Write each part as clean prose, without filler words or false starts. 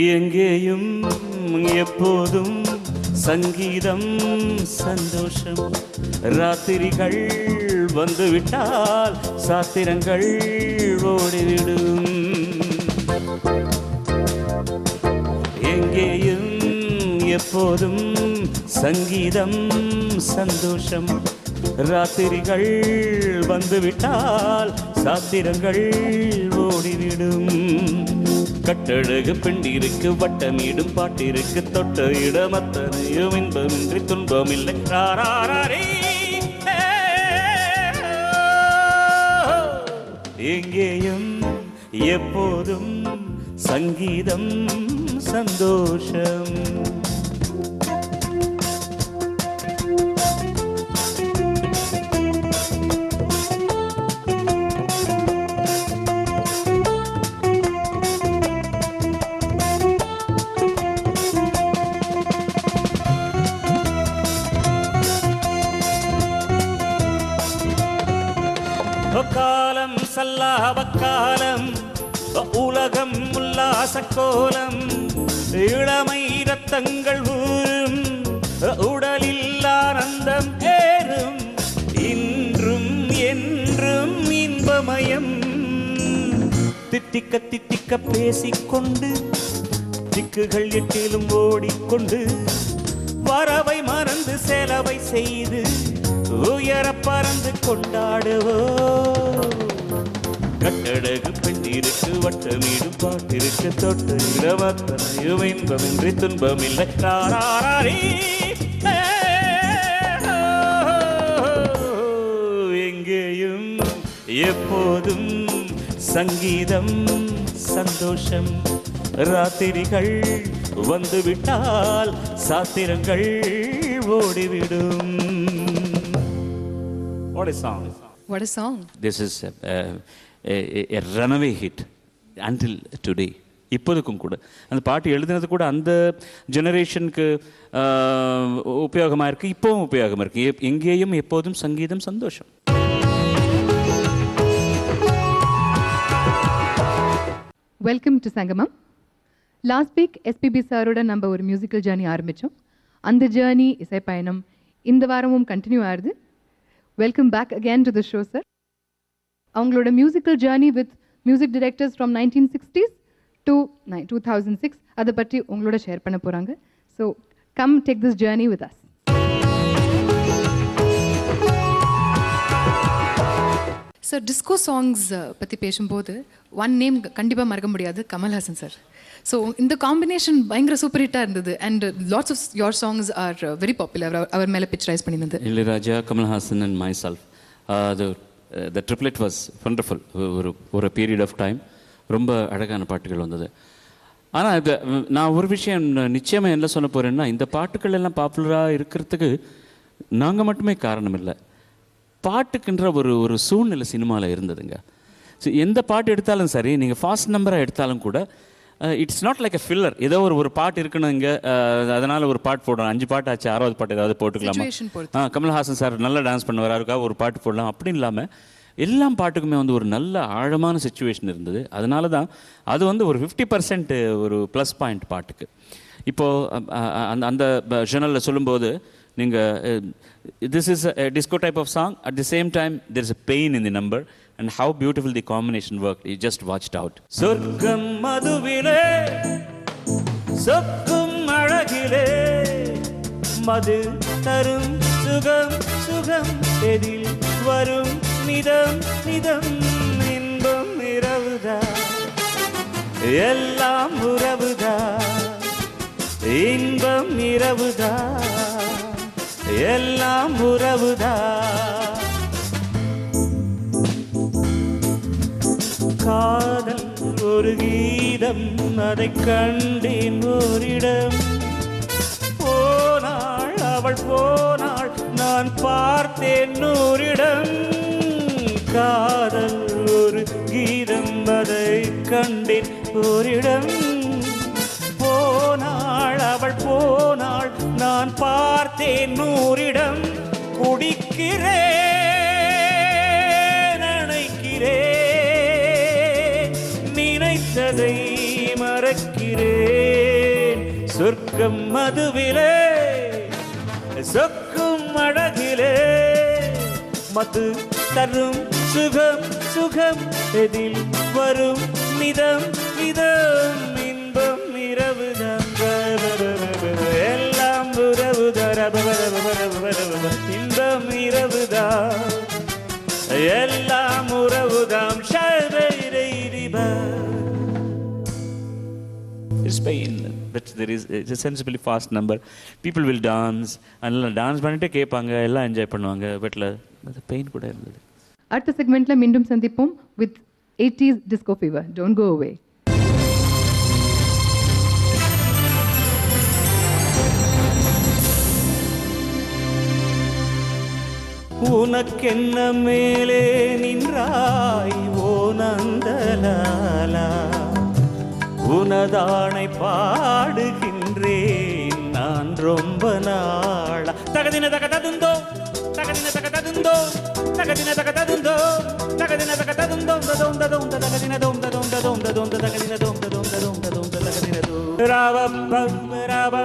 எங்கேயும் எப்போதும் சங்கீதம் சந்தோஷம். ராத்திரிகள் வந்துவிட்டால் சாத்திரங்கள் ஓடிவிடும். எங்கேயும் எப்போதும் சங்கீதம் சந்தோஷம். ராத்திரிகள் வந்துவிட்டால் சாத்திரங்கள் ஓடிவிடும். கட்டழகு பெண்டிருக்கு வட்டமிடும் பாட்டிற்கு தொட்ட இடம் அத்தனையும் இன்பமின்றி துன்பமில்லை. எங்கேயும் எப்போதும் சங்கீதம் சந்தோஷம். காலம் சல்லாபக்காலம், உலகம் உல்லாச கோலம், இளமை ரத்தங்கள் ஊரும், உடலில் ஆனந்தம் ஏறும், இன்றும் என்றும் இன்பமயம். தித்திக்க தித்திக்க பேசிக்கொண்டு திக்குகள் எட்டிலும் ஓடிக்கொண்டு வரவை மறந்து செலவை செய்து உயர பறந்து கொண்டாடுவோ. கட்டழகு பெண்டிருக்கு வட்டமீடும் பாட்டிருக்கு தொட்டு இடமத்தனையும் இன்பமின்றி துன்பமில்லை. எங்கேயும் எப்போதும் சங்கீதம் சந்தோஷம். ராத்திரிகள் வந்துவிட்டால் சாத்திரங்கள் ஓடிவிடும். What a song! What a song! This is a runaway hit until today. இப்போதுக்கும் கூட அந்த பாட்டு எழுதினது கூட அந்த ஜெனரேஷனுக்கு உபயோகமாக இருக்குது, இப்போவும் உபயோகமாக இருக்குது. எங்கேயும் எப்போதும் சங்கீதம் சந்தோஷம். வெல்கம் டு சங்கமம். லாஸ்ட் வீக் எஸ்பிபி சாரோட நம்ம ஒரு மியூசிக்கல் ஜேர்னி ஆரம்பித்தோம். அந்த ஜேர்னி இசை பயணம் இந்த வாரமும் கண்டினியூ ஆகுது. Welcome back again to the show sir. அவங்களோட musical journey with music directors from 1960s to 2006 அதை பற்றி உங்களோட ஷேர் பண்ண போகிறாங்க. So come take this journey with us. Sir, disco songs பற்றி பேசும்போது ஒன் நேம் கண்டிப்பாக மறக்க முடியாது, கமல்ஹாசன் சார். ஸோ இந்த காம்பினேஷன் பயங்கர சூப்பர் ஹிட்டாக இருந்தது. And lots of your songs are very popular. அவர் மேலே பிக்சரைஸ் பண்ணியிருந்தது. Ilaiyaraaja, Kamal Haasan and my self. The triplet was wonderful. ஒரு பீரியட் ஆஃப் டைம் ரொம்ப அழகான பாட்டுகள் வந்தது. ஆனால் இது நான் ஒரு விஷயம் நிச்சயமாக என்ன சொல்ல போகிறேன்னா, இந்த பாட்டுகள் எல்லாம் பாப்புலராக இருக்கிறதுக்கு நாங்கள் மட்டுமே காரணம் இல்லை. பாட்டுக்குன்ற ஒரு சூழ்நிலை சினிமாவில் இருந்ததுங்க. ஸோ எந்த பாட்டு எடுத்தாலும் சரி, நீங்கள் ஃபாஸ்ட் நம்பராக எடுத்தாலும் கூட it's not like a filler. ஏதோ ஒரு பாட்டு இருக்கணும் இங்கே, அதனால் ஒரு பாட்டு போடணும். 5 பாட்டு ஆச்சு, 6வது பாட்டு ஏதாவது போட்டுக்கலாமா? கமல்ஹாசன் சார் நல்லா டான்ஸ் பண்ணுவார், அவருக்காக ஒரு பாட்டு போடலாம் அப்படின்னு இல்லாமல் எல்லா பாட்டுக்குமே ஒரு நல்ல ஆழமான சிச்சுவேஷன் இருந்தது. அதனால தான் அது ஒரு 50% ஒரு ப்ளஸ் பாயிண்ட் பாட்டுக்கு. இப்போது அந்த ஜெனலில் சொல்லும்போது நீங்கள் this is a disco type of song, at the same time there is a pain in the number, and how beautiful the combination worked. You just watched out. சொர்க்கம் மதுவிலே சொக்கும் அழகிலே மது தரும் சுகம் சுகம் எதில் வரும் நிதம் நிதம் இன்பம் இரவுதா எல்லாம் உறவுதா இன்பம் இரவுதா எல்லாம் உறவுதா. காதல் ஒரு கீதம், அதை கண்டேன் ஓரிடம். போனாள் அவள் போனாள், நான் பார்த்தேன் ஓரிடம். காதல் ஒரு கீதம், அதை கண்டேன் ஓரிடம். போனாள் அவள் போனாள், நான் பார்த்தேன் நூறிடம். குடிக்கிறேன் நினைக்கிறேன், நினைத்ததை மறக்கிறேன். சொர்க்கம் மதுவிலே சொக்கும் அழகிலே மது தரும் சுகம் சுகம் எதில் வரும் நிதம் நிதம் இன்பம் இரவுதான் எல்லாம் உறவுதான் இன்பம் இரவுதான் எல்லாம் உறவுதான் Spain, but it's a sensibly fast number. People will dance, and dance பண்ணிட்டே கேட்பாங்க, எல்லாம் என்ஜாய் பண்ணுவாங்க. பட்ல அது பெயின் கூட இருந்தது. அடுத்த செக்மெண்ட்ல மீண்டும் சந்திப்போம் with 80s disco fever. Don't go away. உனக்கென்ன மேலே நின்றாய் ஓ நந்தலாலா உனதானை பாடுகின்றேன் நான் ரொம்ப நாளா தகதின தகததுந்தோ தகதின தகததுந்தோ தகதின தகததுந்தோ தகதின தகததுந்தோ ததோம் ததோம் தகதின தோம் ததோம் ததோம் ததோம் தகதின தோம் ததோம் ததோம் ததோம் தகதின தோ ராவ ராவ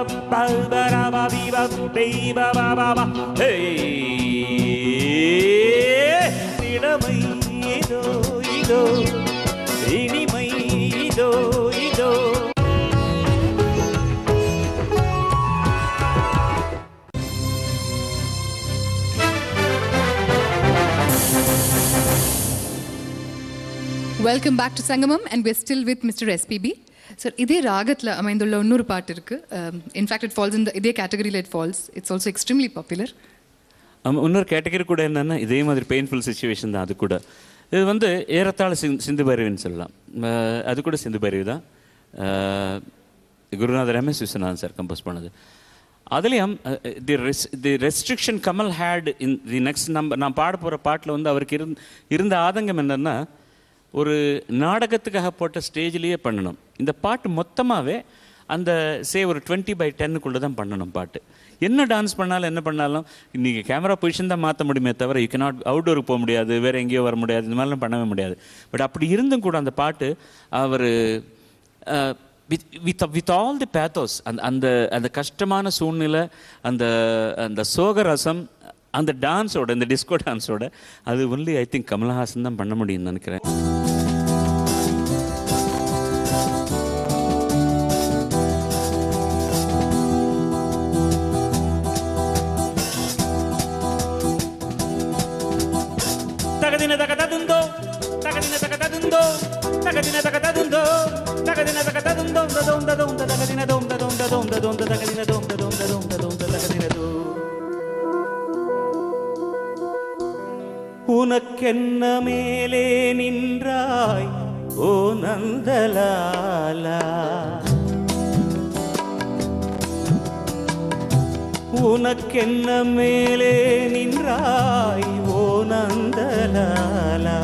ராவ விவ பேவ பாபா ஹே இளமை இதோ இதோ இனிமை இதோ இதோ Welcome back to Sangamam and we're still with Mr. SPB. Sir, இதே ராகத்தில் அமைந்துள்ள இன்னொரு பாட்டு இருக்கு. In fact, it falls in the இதே கேட்டகரியில் it falls. It's also extremely popular. இன்னொரு கேட்டகரி கூட என்னென்னா இதே மாதிரி பெயின்ஃபுல் சுச்சுவேஷன் தான். அது கூட இது வந்து ஏறத்தாழ சிந்து பைரவின்னு சொல்லலாம். அது கூட சிந்து பைரவி தான். குருநாதர் ரமேஷ் விஸ்வநாதன் சார் கம்போஸ் பண்ணது. அதுலேயும் the restriction Kamal had in the next number நான் பாட போகிற பாட்டில் வந்து அவருக்கு இருந்த ஆதங்கம் என்னென்னா ஒரு நாடகத்துக்காக போட்ட ஸ்டேஜ்லேயே பண்ணணும். இந்த பாட்டு மொத்தமாகவே அந்த ஒரு 20/10 தான் பண்ணணும் பாட்டு. என்ன டான்ஸ் பண்ணாலும் என்ன பண்ணாலும் இன்றைக்கி கேமரா பொசிஷன் தான் மாற்ற முடியுமே தவிர யூ கேனாட் அவுட்டோருக்கு போக முடியாது, வேறு எங்கேயோ வர முடியாது, இந்த மாதிரிலாம் பண்ணவே முடியாது. பட் அப்படி இருந்தும் கூட அந்த பாட்டு அவர் வித் ஆல் தி பேத்தோஸ் அந்த அந்த கஷ்டமான சூழ்நிலை அந்த அந்த சோக ரசம் அந்த டான்ஸோட இந்த டிஸ்கோ டான்ஸோட அது ஒன்லி ஐ திங்க் கமல்ஹாசன் தான் பண்ண முடியும்னு நினைக்கிறேன். தகதின தகததுந்தோ தகதின தகததுந்தோ தகதின தகததுந்தோ தகதின தகததுந்தோ ததோம் ததோம் தகதின தோம் ததோம் ததோம் ததோம் தகதின தோம் ததோம் ததோம் ததோம் தகதின தோ உனக்கென்ன மேலே நின்றாய் ஓ நந்தலாலா உனக்கென்ன மேலே நின்றாய் ஓ நந்தலாலா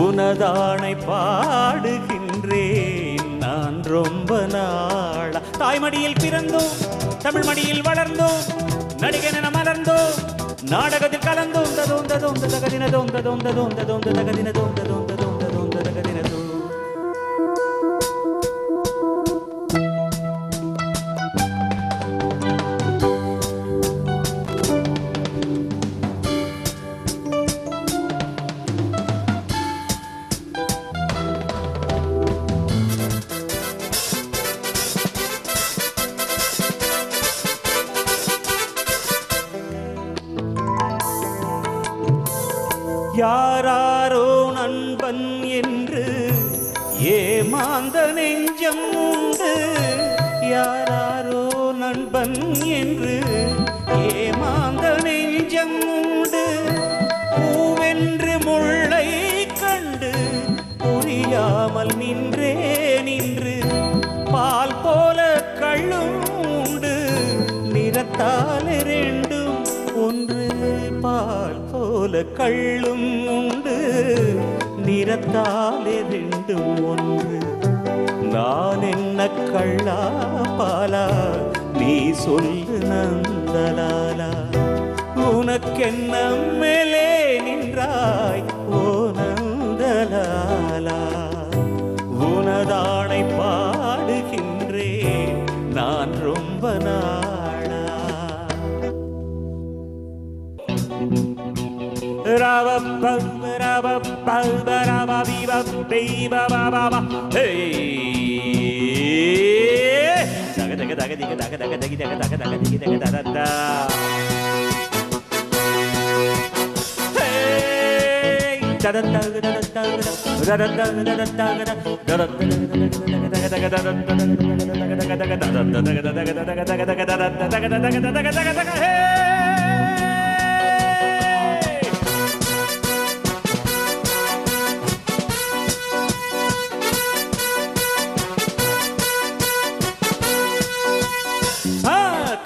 உனதானை பாடுகின்றேன் நான் ரொம்ப நாளா தாய்மடியில் பிறந்தோம் தமிழ் மடியில் வளர்ந்தோம் நடிகன மலர்ந்தோம் நாடகத்தில் கலந்தோம் ததோம் ததோம் தகதின தோம் ததோம் ததோம் ததோம் தகதின தோம் ததோம் ததோம் ததோம் தகதின தோ யாராரோ நண்பன் என்று ஏமாந்த நெஞ்சம் உண்டு யாராரோ நண்பன் என்று ஏமாந்த நெஞ்சம் உண்டு பூவென்று முள்ளை கண்டு புரியாமல் நின்றே நின்று பால் போல கள்ளும் உண்டு நிறத்தால் ரெண்டும் ஒன்று பால் போல கள்ளும் உண்டு நிறத்தாலே ரெண்டும் ஒன்று நான் என்ன கள்ளா பாலா நீ சொல்லு நந்தலாலா உனக்கென்ன மேலே நின்றாய் ஓ நந்தலாலா உனதானை பாடுகின்றேன் நான்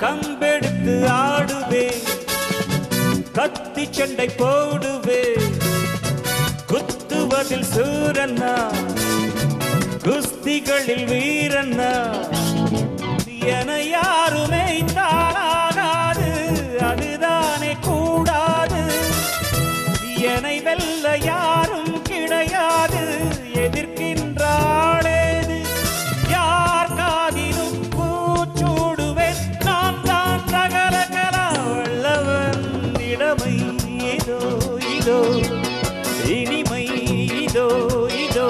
கம்பெடுத்து ஆடுவே, கத்தி சண்டை போடுவே, குத்துவதில் சூரன்னா, குஸ்திகளில் வீரன்னா, என யாருமே தானாகாது, அதுதானே கூடாது, என்னை வெல்ல யாரும் கிடையாது, எதிர்க்கின்றாளேது யார் காதிலும் பூச்சூடுவேன், நான் தான் சகல கலா வல்லவன், இளமை இதோ இதோ, இனிமை இதோ இதோ,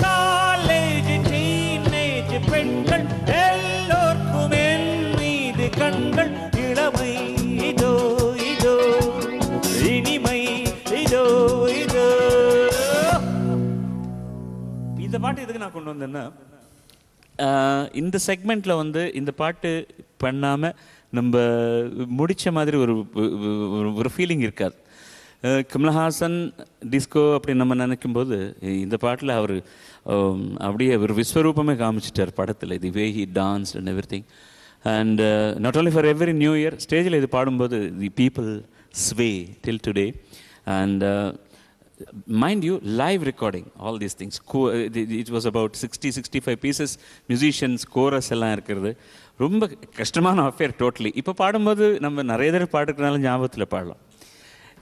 காலேஜ் டீனேஜ் பெண்கள் எல்லோர்க்கும் என் மீது கண்கள், இளமை இதோ இதோ, இனிமை இதோ இதோ. இந்த பாட்டு எதுக்கு நான் கொண்டு வந்தேன்னா, இந்த செக்மெண்ட்டில் வந்து இந்த பாட்டு பண்ணாமல் நம்ம முடித்த மாதிரி ஒரு ஃபீலிங் இருக்காது. கமலஹாசன் டிஸ்கோ அப்படி நம்ம நினைக்கும்போது இந்த பாட்டில் அவர் அப்படியே ஒரு விஸ்வரூபமே காமிச்சிட்டார் படத்தில். The way he dance and everything. And not only for every new year ஸ்டேஜில் இது பாடும்போது the people sway till today. And mind you, live recording all these things. It was about 60-65 pieces, musicians, chorus எல்லாம் இருக்கிறது. ரொம்ப கஷ்டமான affair totally. இப்போ பாடும்போது நம்ம நிறைய தடவை பாடுறதுனால ஞாபகத்தில் பாடலாம்.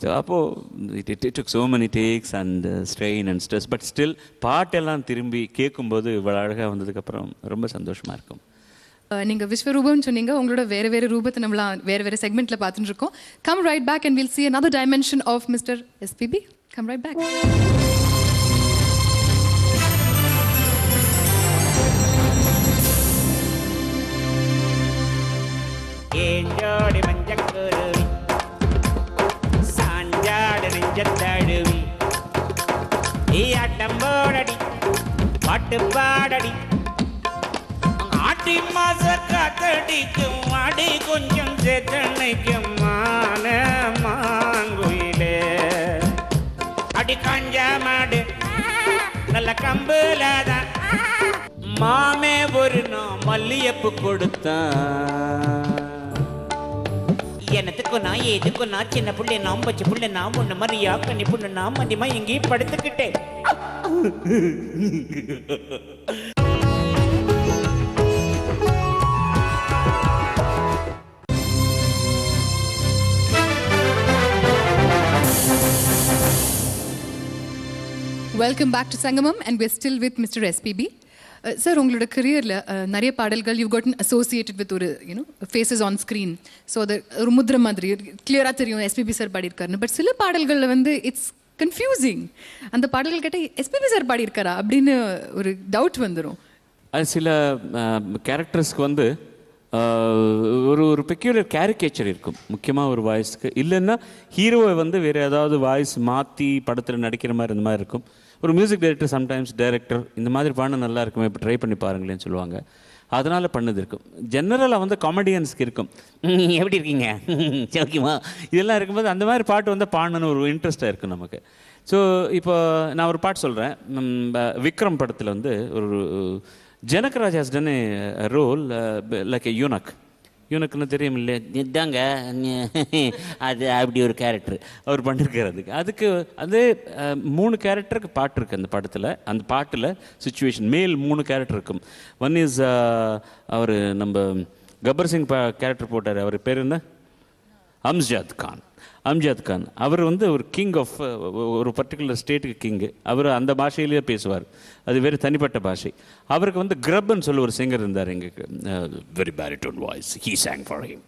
ஸோ அப்போது it took so many takes and strain and stress, but still பாட்டெல்லாம் திரும்பி கேட்கும்போது இவ்வளோ அழகாக வந்ததுக்கப்புறம் ரொம்ப சந்தோஷமாக இருக்கும். நீங்கள் விஸ்வரூபம்னு சொன்னீங்க, உங்களோட வேறு வேறு ரூபத்தை நம்மளாம் வேறு வேறு செக்மெண்ட்டில் பார்த்துட்டு இருக்கோம். Come right back and will see another dimension of Mr. SPB. Come right back. ஏஞ்சோடி மஞ்சக்குருவி, சாஞ்சாடு நெஞ்சத்தழுவி, ஆட்டம் போடடி பாட்டு பாடடி, ஆட்டி மாச காத்தடிக்கும் ஆடி கொஞ்சம் சேத்தனைக்கும் மான மாங்குயிலே, அடி காஞ்சா மாடு நல்ல கம்புலதான், மாமே ஒரு நான் மல்லியப்பு கொடுத்தான், எனத்துக்கு நான் ஏதுக்கு நான் சின்ன புள்ளை நான் பச்சை புள்ளை நான் ஒண்ணு மாதிரி யாக்கண்ணி புண்ணு நான் மதியமா எங்கேயும் படுத்துக்கிட்டேன். வெல்கம் பேக் டு சங்கமம் and we're still with Mr. SPB. Sir, உங்களோட கரியரில் நிறைய பாடல்கள் யூ gotten associated with ஒரு ஃபேஸஸ் ஆன் ஸ்க்ரீன். ஸோ அது ஒரு முத்திரை மாதிரி கிளியராக தெரியும் எஸ்பிபி சார் பாடியிருக்காருன்னு. பட் சில பாடல்களில் வந்து இட்ஸ் கன்ஃபியூசிங். அந்த பாடல்கள் கேட்டால் எஸ்பிபி சார் பாடியிருக்காரா அப்படின்னு ஒரு டவுட் வந்துடும். அது சில கேரக்டர்ஸ்க்கு வந்து ஒரு பெக்யூலர் கேரிகேச்சர் இருக்கும், முக்கியமாக ஒரு வாய்ஸ்க்கு. இல்லைன்னா ஹீரோவை வந்து வேறு ஏதாவது வாய்ஸ் மாற்றி படத்தில் நடிக்கிற மாதிரி இந்த மாதிரி இருக்கும். ஒரு மியூசிக் டைரக்டர், சம்டைம்ஸ் டைரக்டர் இந்த மாதிரி பாட நல்லா இருக்குமே, இப்போ ட்ரை பண்ணி பாருங்களேன்னு சொல்லுவாங்க. அதனால் பண்ணது இருக்கும். ஜென்ரலாக வந்து காமெடியன்ஸ்க்கு இருக்கும், எப்படி இருக்கீங்க ஓகேவா, இதெல்லாம் இருக்கும்போது அந்த மாதிரி பாட்டு வந்து பாடணுன்னு ஒரு இன்ட்ரெஸ்ட்டாக இருக்கும் நமக்கு. ஸோ இப்போ நான் ஒரு பாட்டு சொல்கிறேன். விக்ரம் படத்தில் வந்து ஒரு Janagaraj has done a role like a eunuch. யூனக்குன்னு தெரியும் இல்லையா, இதாங்க அது அப்படி ஒரு கேரக்டர் அவர் பண்ணியிருக்காரு. அதுக்கு அதே 3 கேரக்டருக்கு பாட்டு இருக்குது அந்த படத்தில். அந்த பாட்டில் சுச்சுவேஷன் மேல் 3 கேரக்டர் இருக்கும். ஒன் இஸ் அவர் நம்ம கப்பர் சிங் கேரக்டர் போட்டார், அவர் பேர் என்ன, அம்ஜத் கான். அவர் வந்து ஒரு கிங் ஆஃப் ஒரு பர்டிகுலர் ஸ்டேட்டுக்கு கிங்கு. அவர் அந்த பாஷையிலேயே பேசுவார், அது வேறு தனிப்பட்ட பாஷை. அவருக்கு வந்து கிரப்னு சொல்லி ஒரு சிங்கர் இருந்தார் எங்களுக்கு, very baritone voice, he sang for him.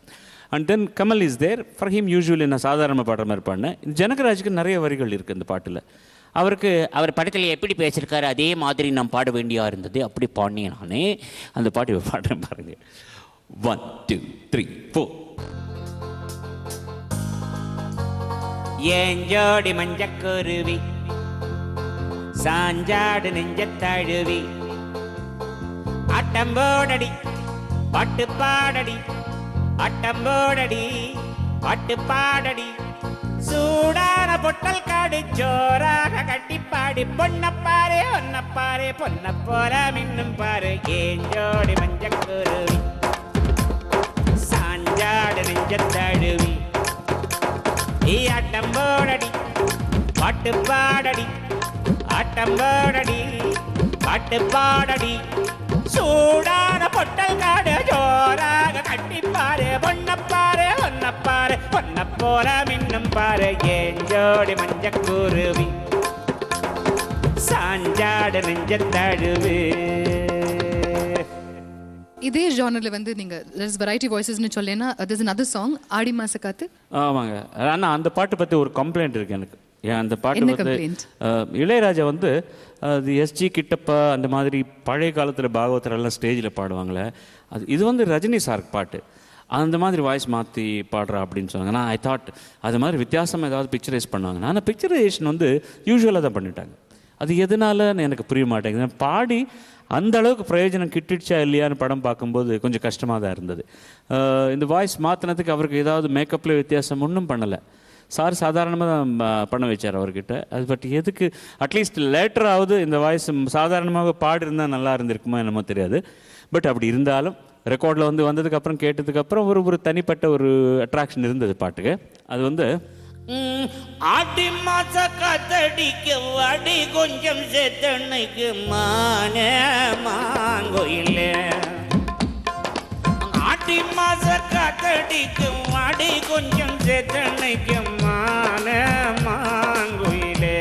And then Kamal is there. For him usually நான் சாதாரணமாக பாடுற மாதிரி பாடினேன். ஜனகராஜுக்கு நிறைய வரிகள் இருக்குது இந்த பாட்டில். அவருக்கு அவர் படத்தில் எப்படி பேசியிருக்காரு அதே மாதிரி நான் பாட வேண்டியா இருந்தது. அப்படி பாடினேன் நானே. அந்த பாட்டு பாடுறேன் பாருங்க. 1 2 3 4. ஏஞ்சோடி மஞ்சக்குருவி சாஞ்சாடு நெஞ்ச தழுவி அட்டம்போடடி பாட்டு பாடடி அட்டம்போடடி பாட்டு பாடடி சூடான பொட்டல் காடு ஜோராக கட்டி பாடி பொன்னப்பாரு ஒன்னப்பாரு பொன்ன போல மின்னும் பாரு. ஏஞ்சோடி மஞ்சக்குருவி சாஞ்சாடு நெஞ்ச தழுவி ஆட்டம்போடடி பாட்டு பாடடி ஆட்டம்போடடி பாட்டு பாடடி சூடான பொட்டல் காடு ஜோராக கட்டிப்பாரு பொன்னப்பாரு ஒன்னப்பாரு பொன்ன போல மின்னும் பாரு. ஏஞ்சோடி மஞ்சக்குருவி சாஞ்சாடு நெஞ்ச தழுவு. இதே ஜானரில் வந்து நீங்கள் there's variety voicesனு சொல்லேன்னா there's another song ஆடி மாச காத்து. ஆமாங்க. ஆனால் அந்த பாட்டு பற்றி ஒரு கம்ப்ளைண்ட் இருக்குது எனக்கு. ஏன் அந்த பாட்டு என்ன வந்து complaint? இளையராஜா வந்து அது எஸ்ஜி கிட்டப்பா அந்த மாதிரி பழைய காலத்தில் பாகவதரெல்லாம் ஸ்டேஜில் பாடுவாங்களே, அது இது வந்து ரஜினி சார் பாட்டு. அந்த மாதிரி வாய்ஸ் மாற்றி பாடுறா அப்படின்னு சொன்னாங்க. நான் ஐ தாட் அது மாதிரி வித்தியாசமாக ஏதாவது பிக்சரைஸ் பண்ணுவாங்க. ஆனால் பிக்சரைசேஷன் வந்து யூஸ்வலாக தான் பண்ணிட்டாங்க. அது எதனாலன்னு எனக்கு புரிய மாட்டேங்குது. பாடி அந்த அளவுக்கு பிரயோஜனம் கிட்டிடுச்சா இல்லையான்னு படம் பார்க்கும்போது கொஞ்சம் கஷ்டமாக தான் இருந்தது. இந்த வாய்ஸ் மாற்றினதுக்கு அவருக்கு ஏதாவது மேக்கப்பில் வித்தியாசம் ஒன்றும் பண்ணலை. சார் சாதாரணமாக தான் பண்ண வச்சார் அவர்கிட்ட. அது பட் எதுக்கு அட்லீஸ்ட் லேட்டராவது இந்த வாய்ஸ் சாதாரணமாக பாடிருந்தால் நல்லா இருந்திருக்குமா என்னமோ தெரியாது. பட் அப்படி இருந்தாலும் ரெக்கார்டில் வந்து வந்ததுக்கப்புறம் கேட்டதுக்கப்புறம் ஒரு தனிப்பட்ட ஒரு அட்ராக்ஷன் இருந்தது பாட்டுக்கு. அது வந்து ஆடி மாச காத்தடிக்கு வாடி கொஞ்சம் சேத்தனைக்கு மான மாங்கோயில ஆடி மாச காத்தடிக்கு வாடி கொஞ்சம் சேத்தனைக்கு மான மாங்கோயிலே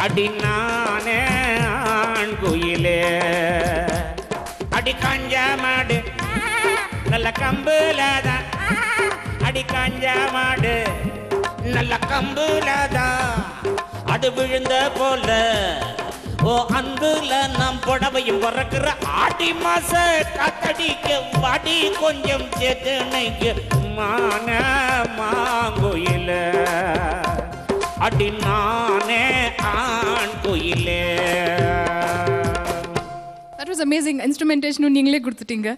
அடி நானே ஆண் கோயிலே அடி காஞ்சா மாடு நல்ல கம்புலதான் அடி காஞ்சா மாடு நல்ல கம்புலதான் அது விழுந்த போல ஓ அன்புல நாம் புடவையும் பிறக்கிற ஆடி மாச காத்தடிக்க வாடி கொஞ்சம் சேத்தனைக்கு மான மாங்கோயில அடி நானே ஆண் கோயிலே. That was amazing. Instrumentation நீங்களே கொடுத்துட்டீங்க.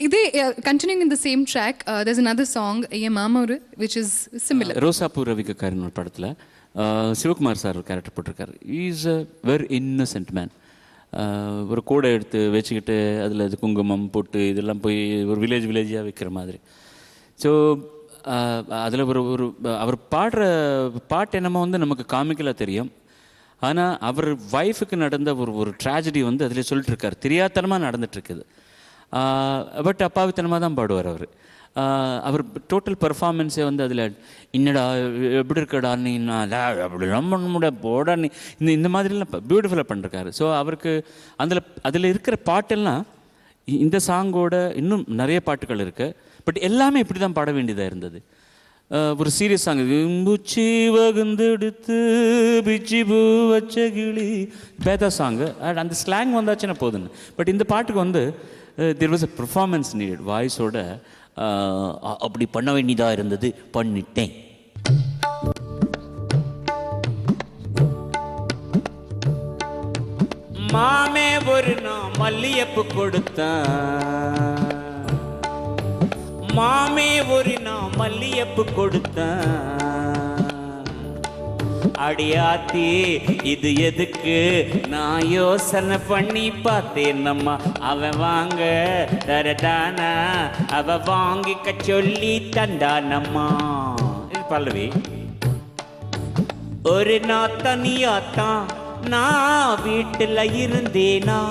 இதே continuing in the same track, there's another song A மாமூரு which is similar. ரோசாப்பூ ரவிக்காரின் ஒரு படத்தில் சிவகுமார் சார் ஒரு கேரக்டர் போட்டிருக்காரு. Is a very Innocent man. ஒரு கூடை எடுத்து வச்சுக்கிட்டு அதில் இது குங்குமம் போட்டு இதெல்லாம் போய் ஒரு வில்லேஜாக வைக்கிற மாதிரி. ஸோ அதில் அவர் பாடுற பாட்டு என்னமோ வந்து நமக்கு காமிக்கலாக தெரியும். ஆனால் அவர் ஒய்ஃபுக்கு நடந்த ஒரு ட்ராஜடி வந்து அதில் சொல்லிட்டு இருக்கார். தெரியாதனமாக நடந்துட்டுருக்குது. பட் அப்பாவித்தனமாக தான் பாடுவார் அவர். அவர் டோட்டல் பெர்ஃபார்மன்ஸே வந்து அதில் என்னடா எப்படி இருக்கடா நீ அப்படிலாம் பண்ண முடியாது போடா நீ இந்த மாதிரிலாம் பியூட்டிஃபுல்லாக பண்ணிருக்காரு. ஸோ அவருக்கு அதில் இருக்கிற பாட்டெல்லாம் இந்த சாங்கோட இன்னும் நிறைய பாட்டுகள் இருக்குது. பட் எல்லாமே இப்படி தான் பாட வேண்டியதாக இருந்தது. ஒரு சீரியஸ் சாங் பூச்சி வகுந்தெடுத்து பிச்சி பூ வச்ச கிளி பேதா சாங்கு. அந்த ஸ்லாங் வந்தாச்சுன்னா போதுன்னு. பட் இந்த பாட்டுக்கு வந்து there was a performance needed. வாய்ஸோட அப்படி பண்ண வேண்டியதாக இருந்தது, பண்ணிட்டேன். மாமே ஒரு நான் மல்லியப்பு கொடுத்தேன், மாமே ஒரு நான் மல்லியப்பு கொடுத்தேன், அடியாத்தி இது எதுக்கு நான் யோசனை பண்ணி பார்த்தேன். நம்ம அவன் வாங்க தரதானா அவ வாங்கிக்க சொல்லி தந்தானம்மா. இது பல்லவி. ஒரு நாள் தனியாத்தான் நான் வீட்டுல இருந்தேனா,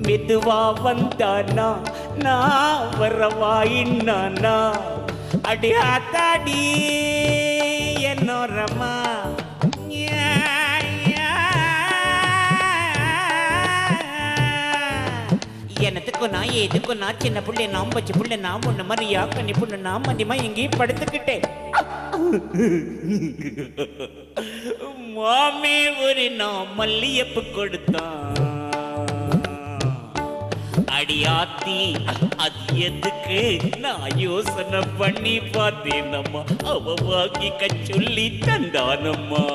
மெதுவா வந்தானா நான் வரவா இன்னானா, அடியாத்தாடி என்னோரம்மா எனக்கு எதுக்கும் நான் எதுக்கும் நான் சின்ன புள்ளை நான் வச்சு புள்ளை நான் ஒண்ணு மாதிரியா கண்ணி புண்ணு நான் மதியமா எங்கேயும் படுத்துக்கிட்டேன் மாமே ஒரு நான் மல்லியப்பு கொடுத்தான் அடியாத்தி அது எதுக்கு நான் யோசனை பண்ணி பார்த்தேனம்மா அவ வாங்கி கச்சொல்லி தந்தானம்மா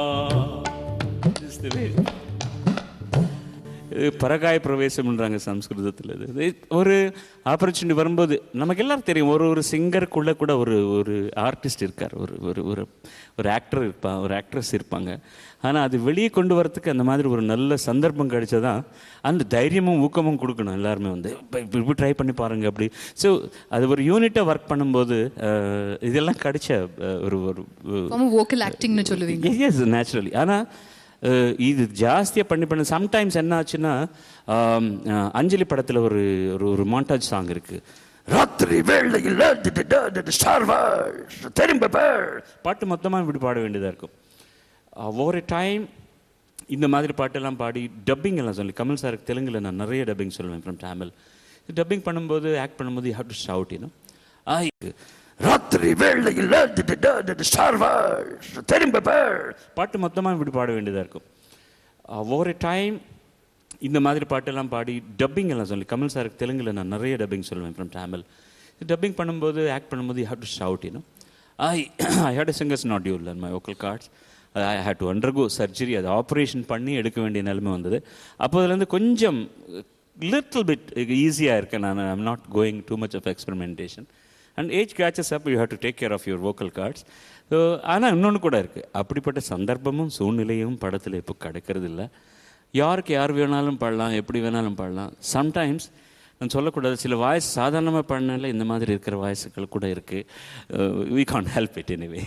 பரகாய பிரவேசம்ன்றாங்க சம்ஸ்கிருதத்தில். இது ஒரு ஆப்பர்ச்சுனிட்டி வரும்போது நமக்கு எல்லாரும் தெரியும், ஒரு சிங்கருக்குள்ளே கூட ஒரு ஆர்டிஸ்ட் இருக்கார், ஒரு ஆக்டர் இருப்பான், ஒரு ஆக்ட்ரஸ் இருப்பாங்க. ஆனால் அது வெளியே கொண்டு வரத்துக்கு அந்த மாதிரி ஒரு நல்ல சந்தர்ப்பம் கிடைச்சதான் அந்த தைரியமும் ஊக்கமும் கொடுக்கணும். எல்லாருமே வந்து இப்படி ட்ரை பண்ணி பாருங்கள் அப்படி. ஸோ அது ஒரு யூனிட்டாக ஒர்க் பண்ணும்போது இதெல்லாம் கிடைச்ச ஒரு வோக்கல் ஆக்டிங்னு சொல்லுவீங்க. Yes, naturally. ஆனால் இது ஜாஸ்தியாக பண்ணி சம்டைம்ஸ் என்ன ஆச்சுன்னா, அஞ்சலி படத்தில் ஒரு மாண்டாஜ் சாங் இருக்குது. ராத்திரி வேளையில் திரும்ப பாட்டு மொத்தமாக இப்படி பாட வேண்டியதாக இருக்கும். ஒவ்வொரு டைம் இந்த மாதிரி பாட்டெல்லாம் பாடி டப்பிங் எல்லாம் சொல்லி, கமல் சாருக்கு தெலுங்கில் நான் நிறைய டப்பிங் சொல்லுவேன் ஃப்ரம் தமிழ். டப்பிங் பண்ணும்போது ஆக்ட் பண்ணும்போது you have to shout, you no, ராத்திரி வேளையில் திரும்ப பாட்டு மொத்தமாக இப்படி பாட வேண்டியதாக இருக்கும். ஒவ்வொரு டைம் இந்த மாதிரி பாட்டெல்லாம் பாடி டப்பிங் எல்லாம் சொல்லி, கமல் சாருக்கு தெலுங்கில் நான் நிறைய டப்பிங் சொல்லுவேன் ஃப்ரம் தமிழ். டப்பிங் பண்ணும்போது ஆக்ட் பண்ணும்போது you have to shout, you know, I had a singer's nodule on my vocal cords. I had to undergo surgery. அது ஆப்ரேஷன் பண்ணி எடுக்க வேண்டிய நிலைமை வந்தது. அப்போதுலேருந்து கொஞ்சம் லிட்டில் பிட் ஈஸியாக இருக்கேன் நான். I'm not going too much of experimentation. And age catches up, you have to take care of your vocal cords. So ஆனால் இன்னொன்று கூட இருக்குது, அப்படிப்பட்ட சந்தர்ப்பமும் சூழ்நிலையும் படத்தில் இப்போ கிடைக்கிறது இல்லை. யாருக்கு யார் வேணாலும் பாடலாம், எப்படி வேணாலும் பாடலாம். சம்டைம்ஸ் நான் சொல்லக்கூடாது, சில வாய்ஸ் சாதாரணமாக பாடினால இந்த மாதிரி இருக்கிற வாய்ஸுகள் கூட இருக்குது. We can't help it anyway.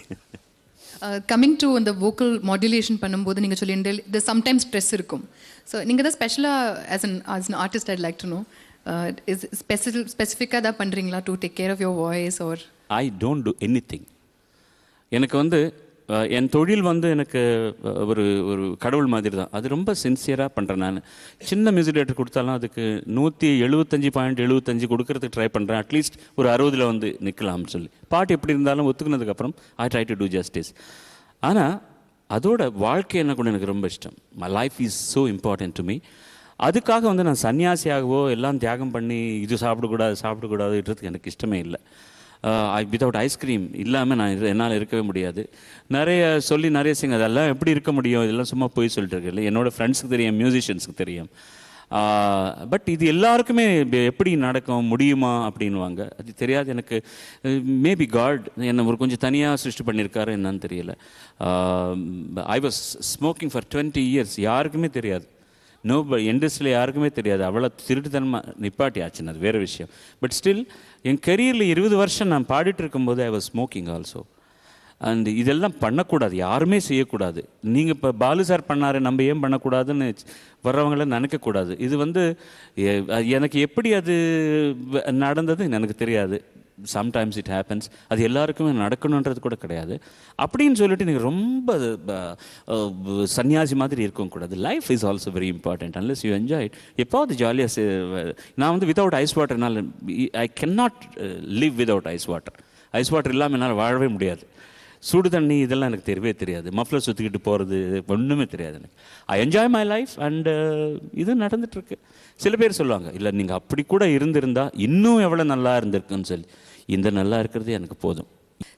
Coming to அந்த வோக்கல் மாடுலேஷன் பண்ணும்போது நீங்கள் சொல்லிட்டு சம்டைம்ஸ் ஸ்ட்ரெஸ் இருக்கும். ஸோ நீங்கள் தான் ஸ்பெஷலாக as an artist I'd like to know, ஸ்பெசிஃபிக்காக தான் பண்ணுறீங்களா to take care of your voice? Or I don't do anything. எனக்கு வந்து என் தொழில் வந்து எனக்கு ஒரு கடவுள் மாதிரி தான். அது ரொம்ப சின்சியராக பண்ணுறேன் நான். சின்ன மியூசிக் டேரக்டர் கொடுத்தாலும் அதுக்கு 175.75 கொடுக்கறதுக்கு ட்ரை பண்ணுறேன். அட்லீஸ்ட் ஒரு 60 வந்து நிற்கலாம்னு சொல்லி. பாட்டு எப்படி இருந்தாலும் ஒத்துக்கினதுக்கப்புறம் I try to do justice. ஆனால் அதோட வாழ்க்கை என்ன கூட எனக்கு ரொம்ப இஷ்டம். My life is so important to me. அதுக்காக வந்து நான் சன்னியாசியாகவோ எல்லாம் தியாகம் பண்ணி இது சாப்பிடக்கூடாதுன்றதுக்கு எனக்கு இஷ்டமே இல்லை. வித்தவுட் ஐஸ்கிரீம் இல்லாமல் என்னால் இருக்கவே முடியாது. நிறைய சிங்க அதெல்லாம் எப்படி இருக்க முடியும், இதெல்லாம் சும்மா போய் சொல்லிட்டு இருக்கல. என்னோடய ஃப்ரெண்ட்ஸுக்கு தெரியும், மியூசிஷியன்ஸுக்கு தெரியும். பட் இது எல்லாருக்குமே எப்படி நடக்கும் முடியுமா அப்படின்வாங்க. அது தெரியாது எனக்கு. மேபி காட் என்னை ஒரு கொஞ்சம் தனியாக சிருஷ்டி பண்ணியிருக்காரு என்னன்னு தெரியல. I was smoking for 20 years. யாருக்குமே தெரியாது. இண்டஸ்ட்ரியில் யாருக்குமே தெரியாது. அவ்வளோ திருட்டுத்தனமாக நிப்பாட்டி ஆச்சுன்னு, அது வேறு விஷயம். பட் ஸ்டில் என் கெரியரில் 20 வருஷம் நான் பாடிட்டு இருக்கும்போது I was smoking also. And இதெல்லாம் பண்ணக்கூடாது, யாருமே செய்யக்கூடாது. நீங்கள் இப்போ பாலு சார் பண்ணார், நம்ம ஏன் பண்ணக்கூடாதுன்னு வர்றவங்கள நினைக்கக்கூடாது. இது வந்து எனக்கு எப்படி அது நடந்தது எனக்கு தெரியாது. Sometimes it happens. அது எல்லாருக்குமே நடக்கணுன்றது கூட கிடையாது. அப்படின்னு சொல்லிட்டு நீங்கள் ரொம்ப சன்னியாசி மாதிரி இருக்கவும் கூடாது. Life is also very important. Unless you enjoy it. எப்போது ஜாலியாக நான் வந்து வித்தவுட் ஐஸ் வாட்டர் என்னால் I can not live without ice water. Ice water இல்லாமல் என்னால் வாழவே முடியாது. சுடு தண்ணி இதெல்லாம் எனக்கு தெரியவே தெரியாது. மஃப்ளர் சுற்றிக்கிட்டு போகிறது ஒன்றுமே தெரியாது எனக்கு. I enjoy my life and இது நடந்துகிட்ருக்கு. சில பேர் சொல்லுவாங்க, இல்லை நீங்கள் அப்படி கூட இருந்திருந்தால் இன்னும் எவ்வளோ நல்லா இருந்திருக்குன்னு சொல்லி. இந்த நல்லா இருக்கிறது எனக்கு போதும்.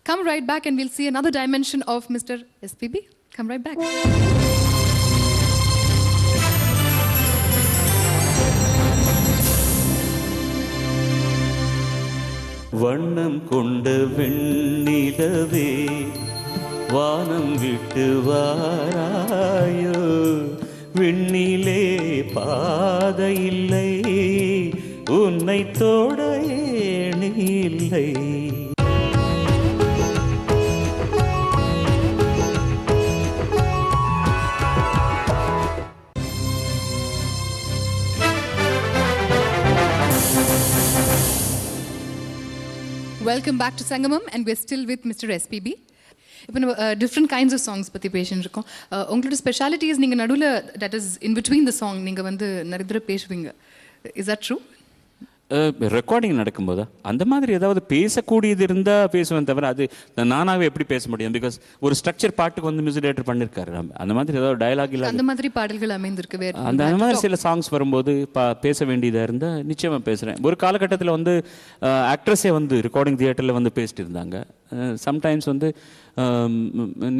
Come right back and we'll see another dimension of Mr. SPB. Come right back. வண்ணம் கொண்ட வெண்ணிலவே வானம் விட்டு வாராயோ, விண்ணிலே பாதையில்லை உன்னை தோட ஏணி இல்லை. Welcome back to Sangamam and we're still with Mr. SPB. இப்போ நம்ம டிஃப்ரெண்ட் கைண்ட்ஸ் ஆஃப் சாங்ஸ் பற்றி பேசின்னு இருக்கோம். உங்களோட ஸ்பெஷாலிட்டிஸ் நீங்கள் நடுவில் that is in between the song நீங்கள் வந்து நிறைய தடவை பேசுவீங்க. Is that true? ரெக்கார்டிங் நடக்கும்போதா அந்த மாதிரி ஏதாவது பேசக்கூடியது இருந்தால் பேசுவேன் தவிர அது நானாகவே எப்படி பேச முடியும்? பிகாஸ் ஒரு ஸ்ட்ரக்சர் பாட்டுக்கு வந்து மியூசிக் டைரக்டர் பண்ணியிருக்காரு. அந்த மாதிரி ஏதாவது டயலாக் இல்லை அந்த மாதிரி பாடல்கள் அமைந்திருக்கு வேறு அந்த மாதிரி சில சாங்ஸ் வரும்போது பேச வேண்டியதாக இருந்தால் நிச்சயமாக பேசுகிறேன். ஒரு காலகட்டத்தில் வந்து ஆக்ட்ரஸே வந்து ரெக்கார்டிங் தியேட்டரில் வந்து பேசிட்டு இருந்தாங்க. சம்டைம்ஸ் வந்து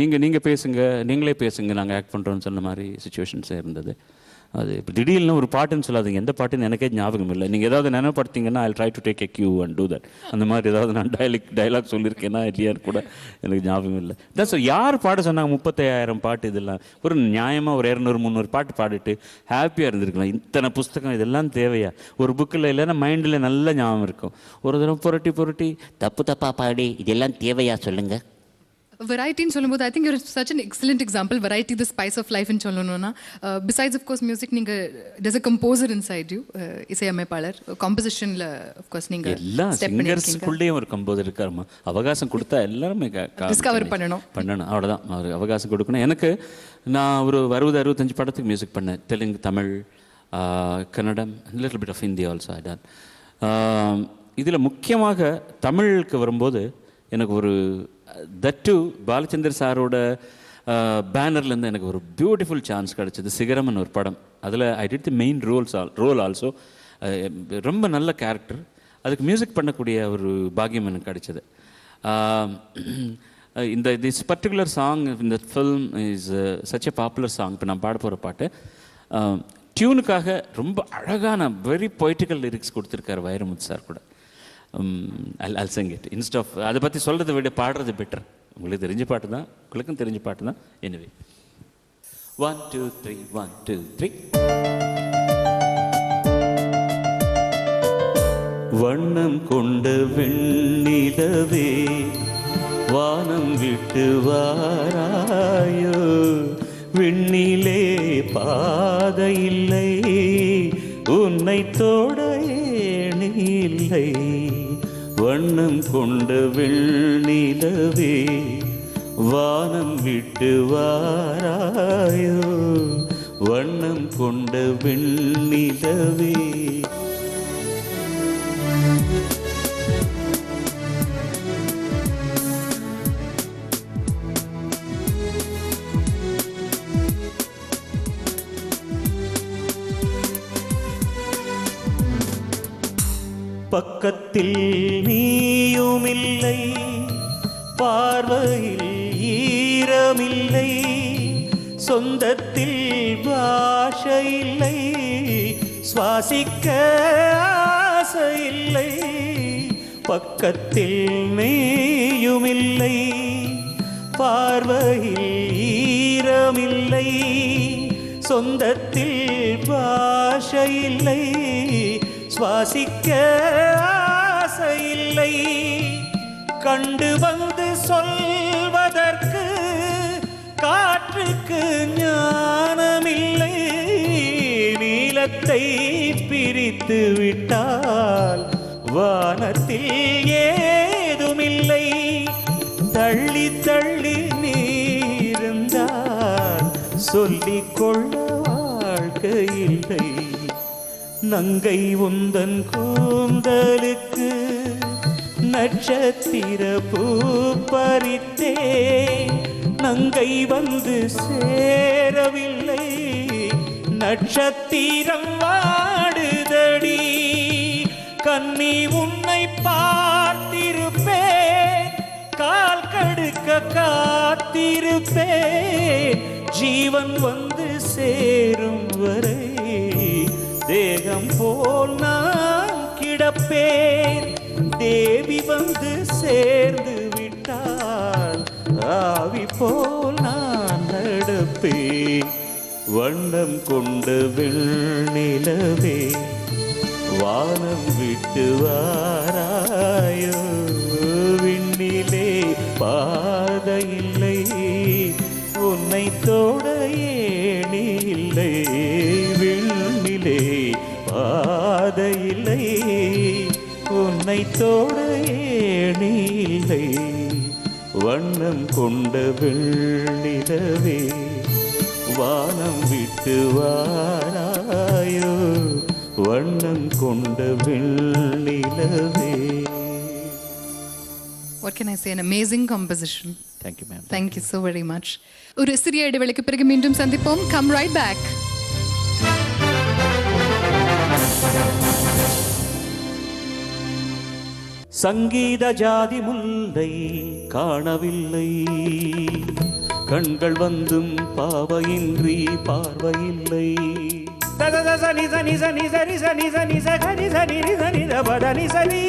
நீங்கள் பேசுங்க, நீங்களே பேசுங்க, நாங்கள் ஆக்ட் பண்ணுறோன்னு சொன்ன மாதிரி சுச்சுவேஷன்ஸே இருந்தது. அது இப்போ திடீர்னு ஒரு பாட்டுன்னு சொல்லாதீங்க, எந்த பாட்டுன்னு எனக்கே ஞாபகம் இல்லை. நீங்கள் ஏதாவது நினைப்படுத்தீங்கன்னா I try to take a cue and do that. அந்த மாதிரி ஏதாவது நான் டைலாக் சொல்லியிருக்கேன்னா இல்லையான்னு கூட எனக்கு ஞாபகம் இல்லை. தான் ஸோ யார் பாட சொன்னாங்க 35,000 பாட்டு இதெல்லாம் ஒரு நியாயமாக ஒரு 200-300 பாட்டு பாடிட்டு ஹாப்பியாக இருந்திருக்கலாம். இத்தனை புஸ்தகம் இதெல்லாம் தேவையா? ஒரு புக்கில் இல்லைன்னா மைண்டில் நல்ல ஞாபகம் இருக்கும். ஒரு தடவை புரட்டி தப்பா பாடி இதெல்லாம் தேவையா சொல்லுங்க. வெரைட்டின்னு சொல்லும்போது I think you're such an excellent example. Variety the spice of லைஃப்னு சொல்லணும்னா பிசைட்ஸ் ஆஃப்கோர்ஸ் மியூசிக் நீங்கள் does a composer inside you, இசையமைப்பாளர், காம்போசிஷனில் ஆஃப்கோர்ஸ் நீங்கள் எல்லா சிங்கர்ஸ்குள்ளேயும் ஒரு கம்போசர் இருக்காருமா. அவகாசம் கொடுத்தா எல்லாருமே டிஸ்கவர் பண்ணணும். அவ்வளோதான். அவர் அவகாசம் கொடுக்கணும். எனக்கு நான் ஒரு 60-65 படத்துக்கு மியூசிக் பண்ணேன். Telugu, Tamil, Kannada, little bit of Hindi also I done. இதில் முக்கியமாக தமிழுக்கு வரும்போது எனக்கு ஒரு தட்டு பாலச்சந்தர் சாரோட பேனர்லேருந்து எனக்கு ஒரு பியூட்டிஃபுல் சான்ஸ் கிடச்சிது. சிகரம்னு ஒரு படம். அதில் I did the main role also. ரொம்ப நல்ல கேரக்டர். அதுக்கு மியூசிக் பண்ணக்கூடிய ஒரு பாக்கியம் எனக்கு கிடைச்சது. திஸ் பர்டிகுலர் சாங் இந்த film is such a popular song. இப்போ நான் பாட போகிற பாட்டு டியூனுக்காக ரொம்ப அழகான வெரி பொய்ட்டிக்கல் லிரிக்ஸ் கொடுத்துருக்காரு வைரமுத்து சார் கூட. I'll sing it. Instead of அதை பற்றி சொல்கிறத விட பாடுறது பெட்டர். உங்களுக்கு தெரிஞ்ச பாட்டு தான், உங்களுக்கும் தெரிஞ்ச பாட்டு தான். எனிவே 1 2 3 1 2 3. வண்ணம் கொண்ட வெண்ணிலவே வானம் விட்டு வாராயோ, விண்ணிலே பாதையில்லை உன்னை தோட ஏணி இல்லை. வண்ணம் கொண்ட வெண்ணிலவே வானம் விட்டு வாராயோ, வண்ணம் கொண்ட வெண்ணிலவே. பக்கத்தில் நீயுமில்லை, பார்வையில் ஈரமில்லை, சொந்தத்தில் பாஷையில்லை, சுவாசிக்க ஆசையில்லை. பக்கத்தில் நீயுமில்லை, பார்வையில் ஈரமில்லை, சொந்தத்தில் பாஷையில்லை, சுவாசிக்க ஆசையில்லை. கண்டு வந்து சொல்வதற்கு காற்றுக்கு ஞானமில்லை. நீலத்தை பிரித்து விட்டால் வானத்தில் ஏதுமில்லை. தள்ளி தள்ளி நீருந்தால் சொல்லிக் கொள்ள வாழ்க்கையில்லை. நங்கை உந்தன் கூந்தலுக்கு நட்சத்திர பூ பறித்தே, நங்கை வந்து சேரவில்லை, நட்சத்திரம் வாடுதடி. கன்னி உன்னை பார்த்திருப்பேன், கால் கடுக்க காத்திருப்பேன், ஜீவன் வந்து சேரும் வரை தேகம் போல் நான் கிடப்பேன். தேவி வந்து சேர்ந்து விட்டால் ஆவி போல் நான் நடப்பேன். வண்ணம் கொண்ட வெண்ணிலவே வானம் விட்டு வாராயோ, விண்ணிலே பாதையில்லை உன்னை தோட ஏணி இல்லை. விண்ணிலே பாதையில்லை உன்னை தோட ஏணி இல்லை. வண்ணம் கொண்ட வெண்ணிலவே வானம் விட்டு வாராயோ, வண்ணம் கொண்ட வெண்ணிலவே. What can I say? An amazing composition. Thank you, ma'am. Thank you so very much. ஒரு சிறிய இடைவெளிக்கு பிறகு மீண்டும் சந்திப்போம். Come right back. சங்கீத ஜாதி முல்லை காணவில்லை, கண்கள் வந்தும் பாவையின்றி பார்வையில்லை. சனி சனி சனி சனி சனி சனி சனி சனி சனி பதனி சனி.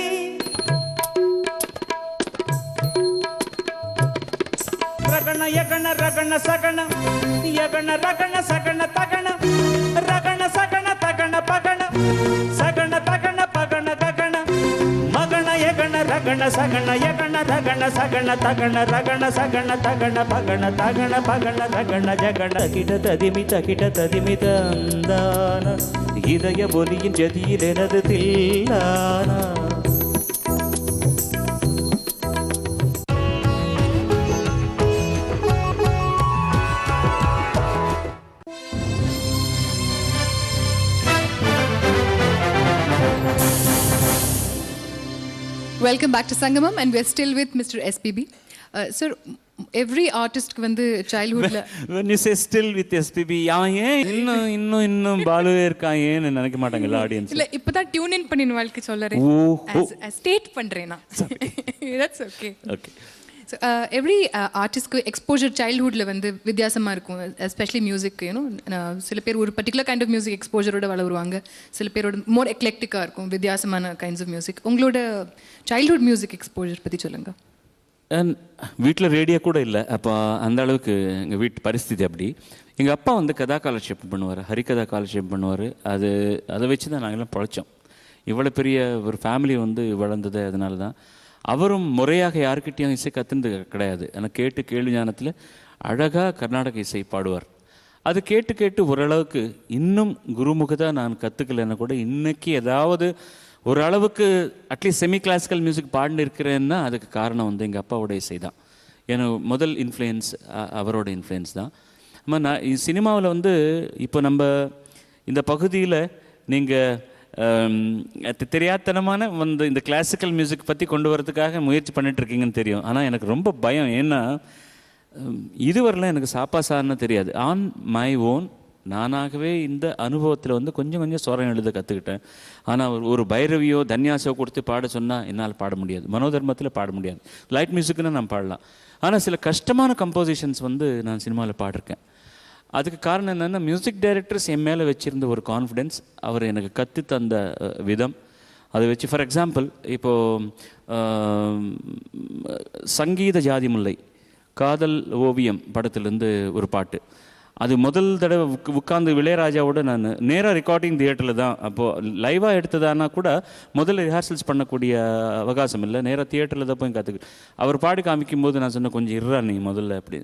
ரகண யகண ரகண சகண யகண ரகண சகண தகண ரகண சகண தகண பகண சகண தகண பகண தகண மகண யகண ரகண சகண யகண ரகண சகண தகண ரகண சகண தகண பகண தகண பகண ரகண ஜகண தகிட ததிமி தந்தான இதய ஒலியின் ஜதியில் எனது தில்லானா. Welcome back to Sangamam and we're still with Mr. SPB. Sir, every artist வந்து childhoodல when you say still with SPB ஏன் இன்னும் பாலுவே இருக்கான் ஏன்னு நினைக்க மாட்டாங்கல்ல ஆடியன்ஸ். இல்ல இப்பதான் டியூன் இன் பண்ணி வாழ்க்கை சொல்லறேன். ஸ்டேட் பண்றேன் நான். That's okay. Okay. So every artistக்கு exposure childhoodல வந்து வித்தியாசமா இருக்கும், especially music, you know. சில பேர் ஒரு particular kind of music exposureோட வளருவாங்க, சில பேரோட more eclectic-ஆ இருக்கும் வித்தியாசமான kinds of music. உங்களோட childhood music exposure பத்தி சொல்லுங்க. வீட்டில் ரேடியோ கூட இல்லை அப்போ, அந்த அளவுக்கு எங்கள் வீட்டு பரிஸ்திதி அப்படி. எங்கள் அப்பா வந்து கதா காலட்சேபம் பண்ணுவார், ஹரிகதா காலட்சேபம் பண்ணுவார். அதை வச்சு தான் நாங்கள்லாம் பழைச்சோம். இவ்வளோ பெரிய ஒரு ஃபேமிலி வந்து வளர்ந்தது அதனால தான். அவரும் முறையாக யாருக்கிட்டையும் இசை கற்றுனது கிடையாது. ஆனால் கேட்டு கேள்வி ஞானத்தில் அழகாக கர்நாடக இசை பாடுவார். அது கேட்டு கேட்டு ஓரளவுக்கு இன்னும் குருமுகதாக நான் கற்றுக்கலைன்னா கூட இன்றைக்கி ஏதாவது ஒரு அளவுக்கு அட்லீஸ்ட் செமி கிளாசிக்கல் மியூசிக் பாடின்னு இருக்கிறேன்னா அதுக்கு காரணம் வந்து எங்கள் அப்பாவோட இசை தான். எனக்கு முதல் இன்ஃப்ளூயன்ஸ் அவரோட இன்ஃப்ளூயன்ஸ் தான். ஆமாம், நான் சினிமாவில் வந்து இப்போ நம்ம இந்த பகுதியில் நீங்கள் தெரியாதனமான வந்து இந்த கிளாசிக்கல் மியூசிக் பற்றி கொண்டு வரதுக்காக முயற்சி பண்ணிட்டுருக்கீங்கன்னு தெரியும். ஆனால் எனக்கு ரொம்ப பயம். ஏன்னா இதுவரைலாம் எனக்கு சாப்பா சார்னு தெரியாது. ஆன் மை ஓன் நானாகவே இந்த அனுபவத்தில் வந்து கொஞ்சம் ஸ்வரம் எழுத கற்றுக்கிட்டேன். ஆனால் ஒரு பைரவியோ தன்யாசோ கொடுத்து பாட சொன்னால் என்னால் பாட முடியாது. மனோதர்மத்தில் பாட முடியாது. லைட் மியூசிக்னு நான் பாடலாம். ஆனால் சில கஷ்டமான கம்போசிஷன்ஸ் வந்து நான் சினிமாவில் பாடிருக்கேன். அதுக்கு காரணம் என்னென்னா மியூசிக் டைரக்டர்ஸ் என் மேலே வச்சுருந்த ஒரு கான்ஃபிடென்ஸ், அவர் எனக்கு கற்று தந்த விதம். அதை வச்சு ஃபார் எக்ஸாம்பிள் இப்போது சங்கீத ஜாதி முல்லை காதல் ஓவியம் படத்துலேருந்து ஒரு பாட்டு. அது முதல் தடவை உட்காந்து இளையராஜாவோட நான் நேராக ரெக்கார்டிங் தியேட்டரில் தான். அப்போது லைவாக எடுத்ததானா கூட முதல்ல ரிஹர்சல்ஸ் பண்ணக்கூடிய அவகாசம் இல்லை, நேராக தியேட்டரில் தான் போய் கற்றுக்கிட்டு அவர் பாடி காமிக்கும் போது நான் சொன்னேன், கொஞ்சம் இருறா நீ முதல்ல அப்படி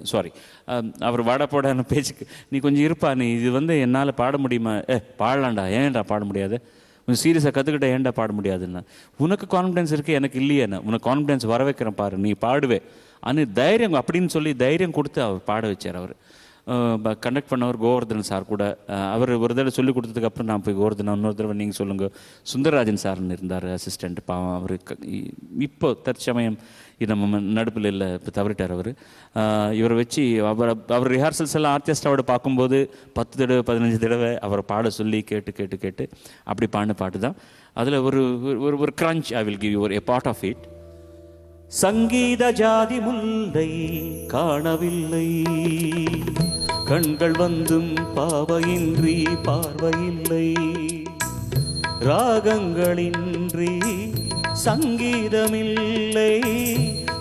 அவர் வாடா போடான பேச்சுக்கு நீ கொஞ்சம் இருப்பா, நீ இது வந்து என்னால் பாட முடியுமா? பாடலாண்டா, ஏன்டா பாட முடியாது? கொஞ்சம் சீரியஸாக கற்றுக்கிட்ட ஏன்டா பாட முடியாதுன்னா, உனக்கு கான்ஃபிடென்ஸ் இருக்குது எனக்கு இல்லையேண்ணா, உனக்கு கான்ஃபிடென்ஸ் வர வைக்கிறேன் பாரு, நீ பாடுவே ஆனால் தைரியம் அப்படின்னு சொல்லி தைரியம் கொடுத்து அவர் பாட வச்சார். அவர் கண்டக்ட் பண்ணவர் கோவர்தன் சார் கூட. அவர் ஒரு தடவை சொல்லிக் கொடுத்ததுக்கப்புறம் நான் போய் கோவர்தன் இன்னொரு தடவை நீங்கள் சொல்லுங்கள் சுந்தரராஜன் சார்னு இருந்தார் அசிஸ்டண்ட். பாவம் அவர் இப்போ தற்சமயம் நம்ம நடுப்பில் இல்லை, இப்போ தவறிட்டார் அவர். இவரை வச்சு அவர் ரிஹர்சல்ஸ் எல்லாம் ஆர்கெஸ்ட்ராவோட பார்க்கும்போது 10 தடவை 15 தடவை அவரை பாட சொல்லி கேட்டு அப்படி பாடின பாட்டு தான். அதில் ஒரு crunch I will give you a part of it. சங்கீத ஜாதி முல்லை காணவில்லை, கண்கள் வந்தும் பாவையின்றி பார்வையில்லை, ராகங்களின்றி சங்கீதமில்லை,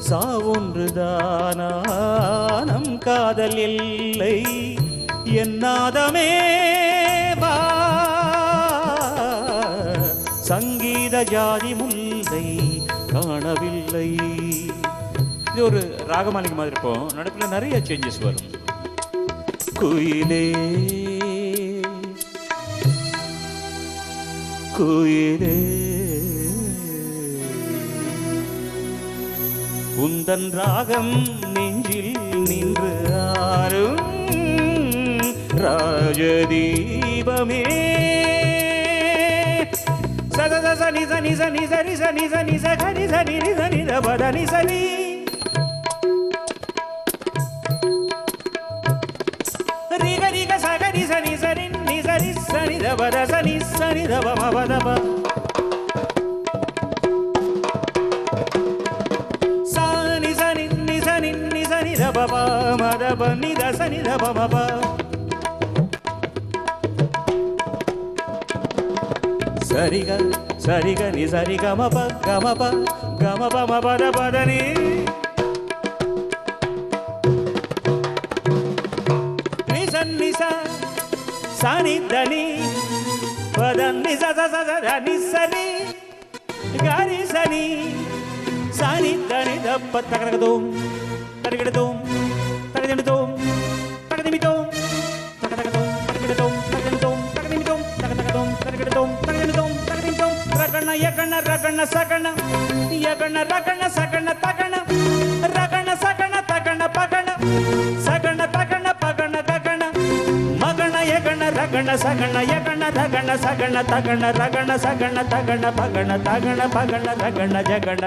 சாவொன்றுதானா நம் காதல் எல்லை, என்னாதமே வா சங்கீத ஜாதி முல்லை காணவில்லை. இது ஒரு ராகமாலிகை மாதிரி இருக்கும், நடுப்புல நிறைய சேஞ்சஸ் வரும். குயிலே குயிலே உந்தன் ராகம் நெஞ்சில் நின்று ஆறும் ராஜதீபமே, சனி சனி சனி சரி சனி சனி சகரி சனி சனி தபதனி சனி ரிக ரிக சகரி சனி சரி நி சரி சனி தபத சனி சனி தப மபதப சனி சனி நி சனி நி சனி தப மதப நி த சனி தப மப சரிக சரிக நி சரி கமப கமப கமப மபத பதனி நிசன் நிச சனி தனி பதன் நிச ச தனி சனி கரி சனி சனி தனி தப்ப தகதோம் தகதோம் தகதோம் தகதிமிதோம் தகதோம் தகதோம் தகதோம் தகதிமிதோம் தகதோம் தகதோம் தகதிமிதோம் தகதிமிதோம் ரகண யகண ரகண சகண யகண ரகண சகண தகண ரகண சகண தகண பகண சகண தகண பகண தகண மகண யகண ரகண சகண யகண ரகண சகண தகண ரகண சகண தகண பகண தகண பகண ரகண ஜகண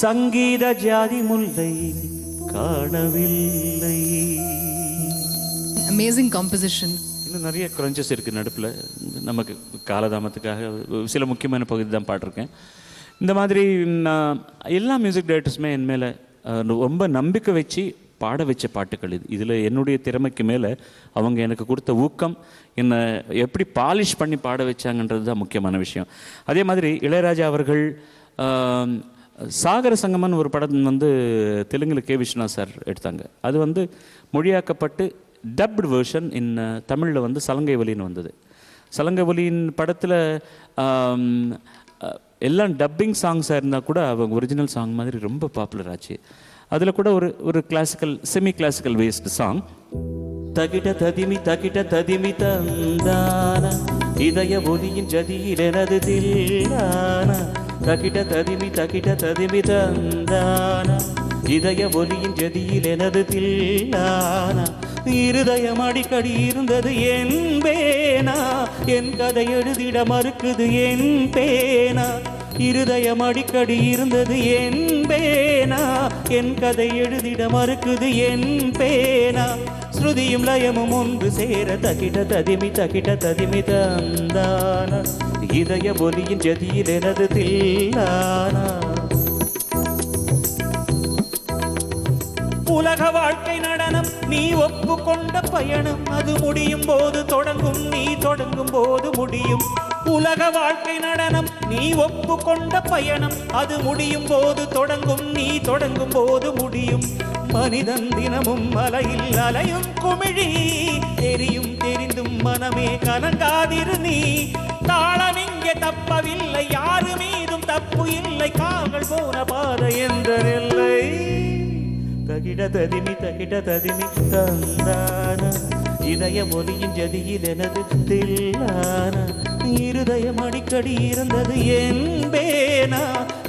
சங்கீத ஜாதி முல்லை காணவில்லை. Amazing composition. இன்னும் நிறைய க்ரன்ச்சஸ் இருக்குது நடுப்பில். நமக்கு காலதாமத்துக்காக சில முக்கியமான பகுதி தான் பாட்டிருக்கேன். இந்த மாதிரி நான் எல்லா மியூசிக் டைரக்டர்ஸுமே என் மேலே ரொம்ப நம்பிக்கை வச்சு பாட வச்ச பாட்டுகள் இது. இதில் என்னுடைய திறமைக்கு மேலே அவங்க எனக்கு கொடுத்த ஊக்கம், என்னை எப்படி பாலிஷ் பண்ணி பாட வச்சாங்கன்றது தான் முக்கியமான விஷயம். அதே மாதிரி இளையராஜா அவர்கள் சாகர சங்கமன் ஒரு படம் வந்து தெலுங்கில் கே விஸ்வநாத் சார் எடுத்தாங்க. அது வந்து மொழியாக்கப்பட்டு டப்டு வேர்ஷன் இன் தமிழில் வந்து சலங்கை ஒலின்னு வந்தது. சலங்கை ஒலியின் படத்தில் எல்லாம் டப்பிங் சாங்ஸாக இருந்தால் கூட அவங்க ஒரிஜினல் சாங் மாதிரி ரொம்ப பாப்புலர் ஆச்சு. அதில் கூட ஒரு classical semi classical waste song. தகிட ததிமி தந்தான இதய ஒலியின் ஜதியில் எனது தில்லான தகிட ததிமி தந்தான இதய ஒலியின் ஜதியில் எனது தில்லான இருதயம் அடிக்கடி இருந்தது என் பேனா என் கதை எழுதிட மறுக்குது என் பேனா இருதயம் அடிக்கடி இருந்தது என் பேனா என் கதை எழுதிட மறுக்குது என் பேனா ஸ்ருதியும் லயமும் ஒன்று சேர தகிட ததிமி தந்தான இதய ஒலியின் ஜதியில் எனது தில்லானா. உலக வாழ்க்கை நடனம் நீ ஒப்புக்கொண்ட பயணம் அது முடியும் போது தொடங்கும் நீ தொடங்கும் போது முடியும். உலக வாழ்க்கை நடனம் நீ ஒப்புக்கொண்ட பயணம் அது முடியும் போது தொடங்கும் நீ தொடங்கும் போது முடியும். மனிதன் தினமும் மலையில் அலையும் குமிழி தெரியும் தெரிந்தும் மனமே கலங்காதிரு நீ. தாளம் இங்கே தப்பவில்லை யாரு மீதும் தப்பு இல்லை கால்கள் போன பாதை என்ற எல்லை. தகிட ததிமி தந்தான இதய ஒலியின் ஜதியில் எனது தில்லான இருதயம் அடிக்கடி இருந்தது என் பேனா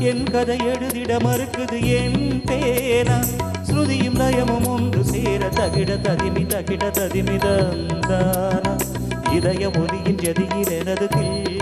என் கதை எழுதிட மறுக்குது என் பேனா ஸ்ருதியும் லயமும் ஒன்று சேர தகிட ததிமி தந்தான இதய ஒலியின் ஜதியில் எனது தில்லான.